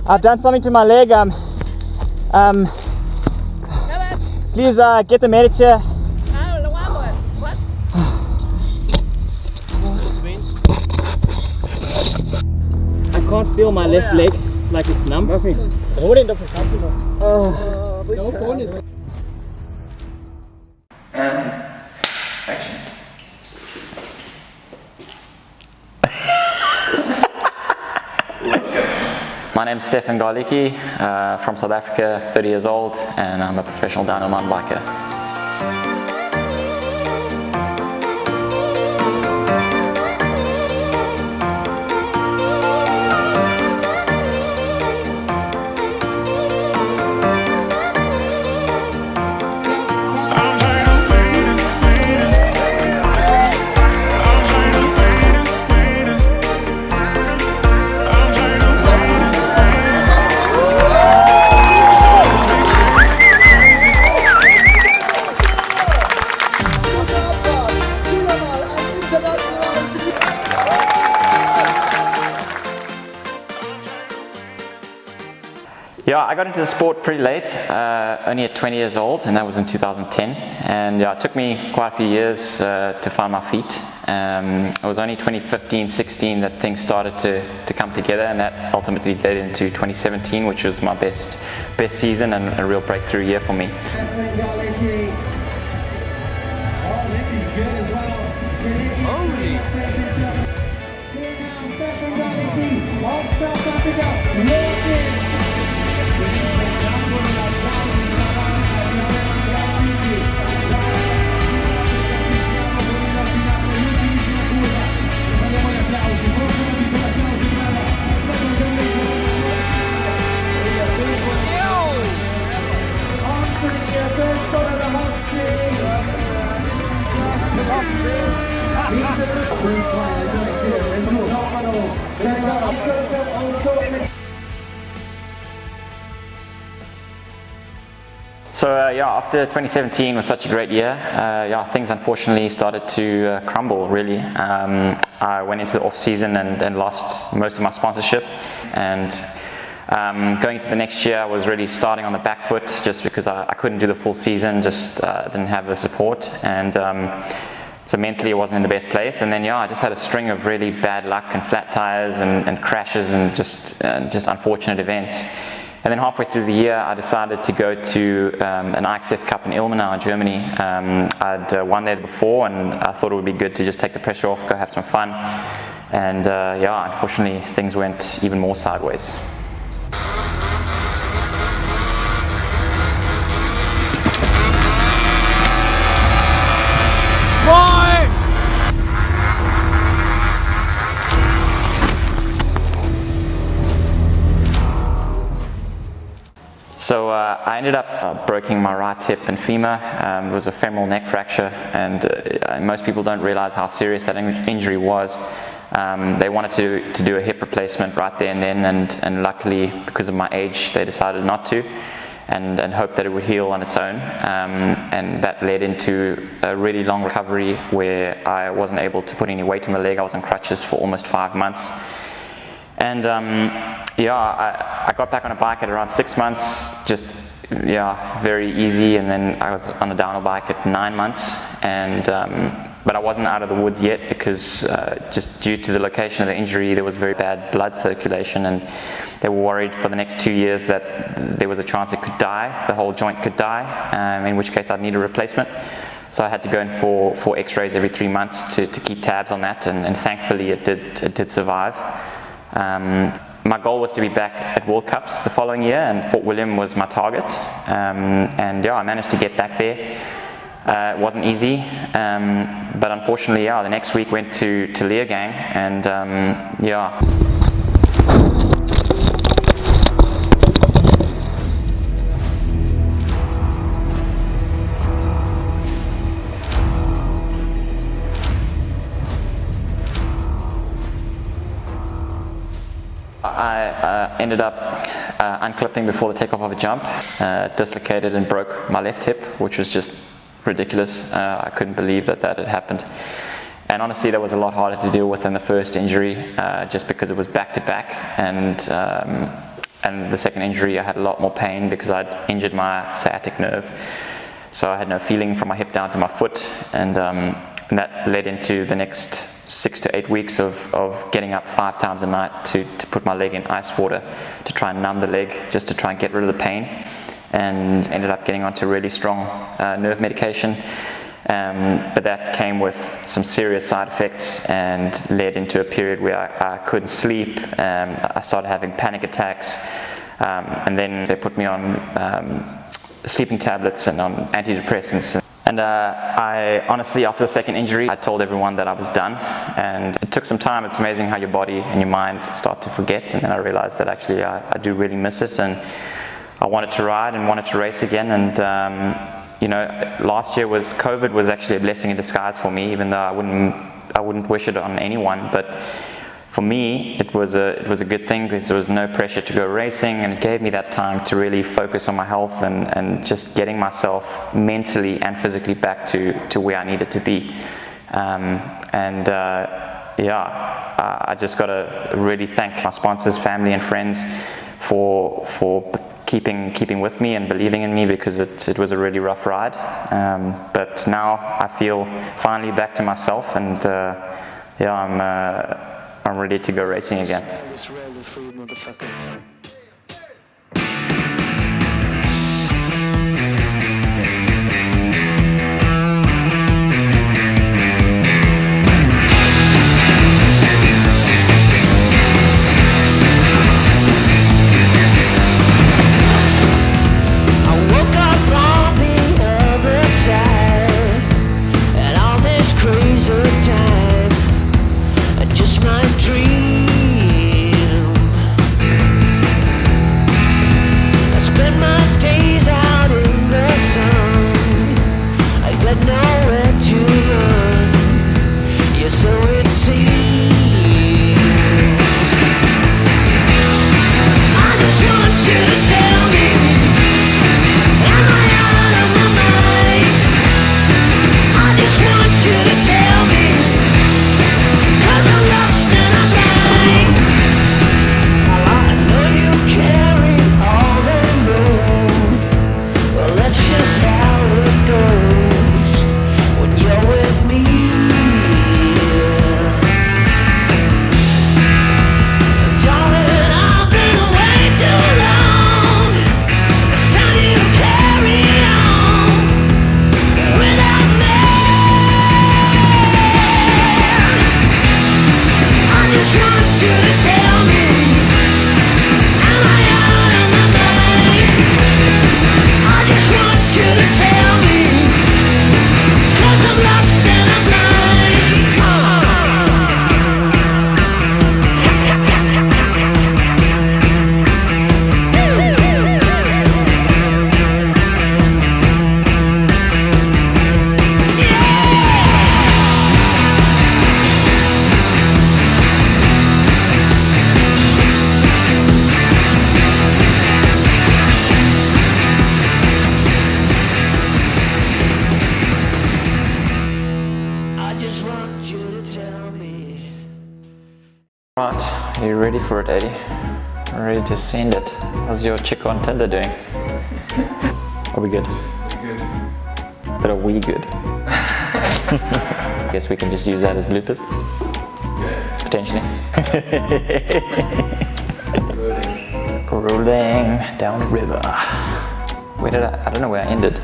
I've done something to my leg. Please get the medics here. I can't feel my left leg, like it's numb. And action. My name is Stefan Garlicki, from South Africa, 30 years old, and I'm a professional downhill mountain biker. Yeah, I got into the sport pretty late, only at 20 years old, and that was in 2010. And yeah, it took me quite a few years to find my feet. It was only 2015-16 that things started to come together, and that ultimately led into 2017, which was my best season and a real breakthrough year for me. Stefan Garlicki. Oh, this is good as well. Holy! Here now, Stefan Garlicki of South Africa. Watches. So yeah, after 2017 was such a great year, yeah, things unfortunately started to crumble really. I went into the off season and lost most of my sponsorship, and going into the next year I was really starting on the back foot just because I couldn't do the full season, just didn't have the support, and so mentally I wasn't in the best place. And then yeah, I just had a string of really bad luck and flat tires and crashes and just unfortunate events. And then halfway through the year I decided to go to an Outtakes Cup in Ilmenau in Germany. I'd won there before, and I thought it would be good to just take the pressure off, go have some fun. And yeah, unfortunately things went even more sideways. So I ended up breaking my right hip and femur. It was a femoral neck fracture, and most people don't realize how serious that injury was. They wanted to do a hip replacement right there and then, and luckily because of my age they decided not to, and hoped that it would heal on its own. And that led into a really long recovery where I wasn't able to put any weight on the leg. I was on crutches for almost 5 months. And yeah, I got back on a bike at around 6 months, just yeah, very easy. And then I was on a downhill bike at 9 months, and but I wasn't out of the woods yet because just due to the location of the injury, there was very bad blood circulation, and they were worried for the next 2 years that there was a chance it could die, the whole joint could die, in which case I'd need a replacement. So I had to go in for x-rays every 3 months to keep tabs on that, and thankfully it did survive. My goal was to be back at World Cups the following year, and Fort William was my target. And yeah, I managed to get back there. It wasn't easy, but unfortunately, yeah, the next week went to Leogang, and yeah. I ended up unclipping before the takeoff of a jump, dislocated and broke my left hip, which was just ridiculous. I couldn't believe that had happened. And honestly, that was a lot harder to deal with than the first injury, just because it was back to back. And And the second injury, I had a lot more pain because I'd injured my sciatic nerve. So I had no feeling from my hip down to my foot, and that led into the next 6 to 8 weeks of getting up 5 times a night to put my leg in ice water to try and numb the leg, just to try and get rid of the pain, and ended up getting onto really strong nerve medication. But that came with some serious side effects and led into a period where I couldn't sleep. I started having panic attacks, and then they put me on sleeping tablets and on antidepressants. And I honestly, after the second injury, I told everyone that I was done, and it took some time. It's amazing how your body and your mind start to forget, and then I realized that actually I do really miss it, and I wanted to ride and wanted to race again. And you know, last year COVID was actually a blessing in disguise for me, even though I wouldn't wish it on anyone. But for me, it was a good thing because there was no pressure to go racing, and it gave me that time to really focus on my health and just getting myself mentally and physically back to where I needed to be. Yeah, I just got to really thank my sponsors, family and friends for keeping with me and believing in me, because it was a really rough ride. But now I feel finally back to myself, and yeah, I'm ready to go racing again. Right, are you ready for it, Adi? Ready to send it? How's your chick on Tinder doing? Are we good? Good. But are we good? Guess we can just use that as bloopers? Yeah. Potentially. Rolling. Rolling down the river. Where did I don't know where I ended.